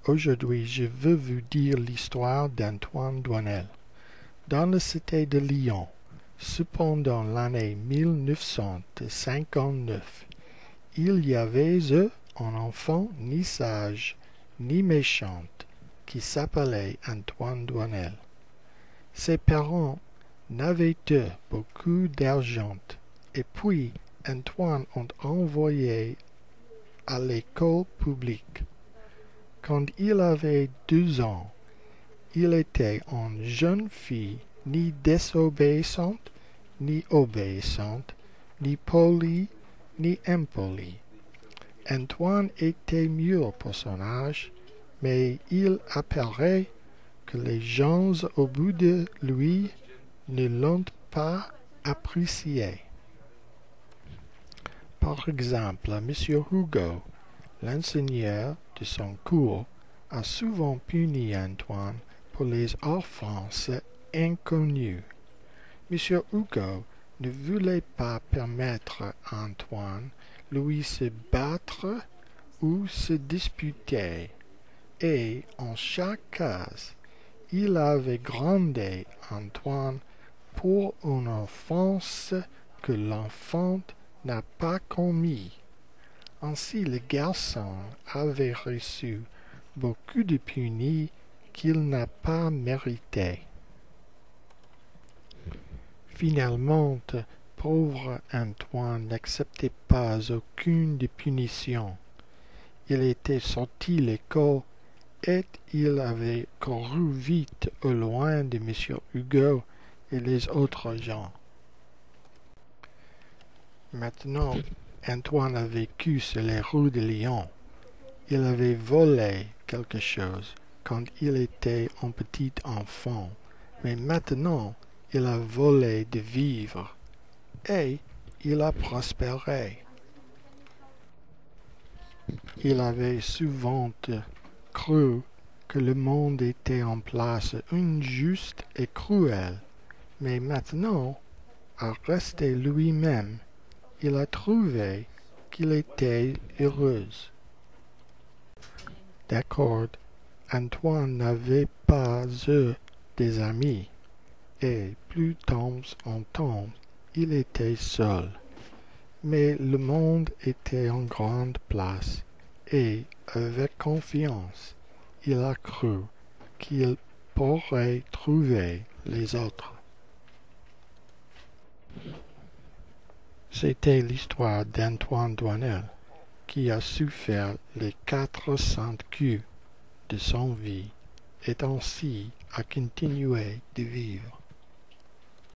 Aujourd'hui, je veux vous dire l'histoire d'Antoine Doinel. Dans la cité de Lyon, cependant l'année 1959, il y avait un enfant ni sage ni méchant qui s'appelait Antoine Doinel. Ses parents n'avaient eu beaucoup d'argent, et puis Antoine ont envoyé à l'école publique. Quand il avait 12 ans, il était une jeune fille ni désobéissante, ni obéissante, ni polie, ni impolie. Antoine était mûr pour son âge, mais il apparaît que les gens au bout de lui ne l'ont pas apprécié. Par exemple, M. Hugo, l'enseignant de son cours, a souvent puni Antoine pour les offenses inconnues. M. Hugo ne voulait pas permettre à Antoine lui se battre ou se disputer, et en chaque cas, il avait grondé Antoine pour une offense que l'enfant n'a pas commise. Ainsi le garçon avait reçu beaucoup de punis qu'il n'a pas mérités. Finalement, pauvre Antoine n'acceptait pas aucune des punitions. Il était sorti de l'école et il avait couru vite au loin de M. Hugo et les autres gens. Maintenant, Antoine a vécu sur les rues de Lyon. Il avait volé quelque chose quand il était un petit enfant, mais maintenant il a volé de vivre, et il a prospéré. Il avait souvent cru que le monde était en place injuste et cruel, mais maintenant, à rester lui-même, il a trouvé qu'il était heureux. D'accord, Antoine n'avait pas eu des amis, et plus temps en temps, il était seul. Mais le monde était en grande place, et avec confiance, il a cru qu'il pourrait trouver les autres. C'était l'histoire d'Antoine Doinel, qui a souffert les 400 coups de son vie et ainsi a continué de vivre.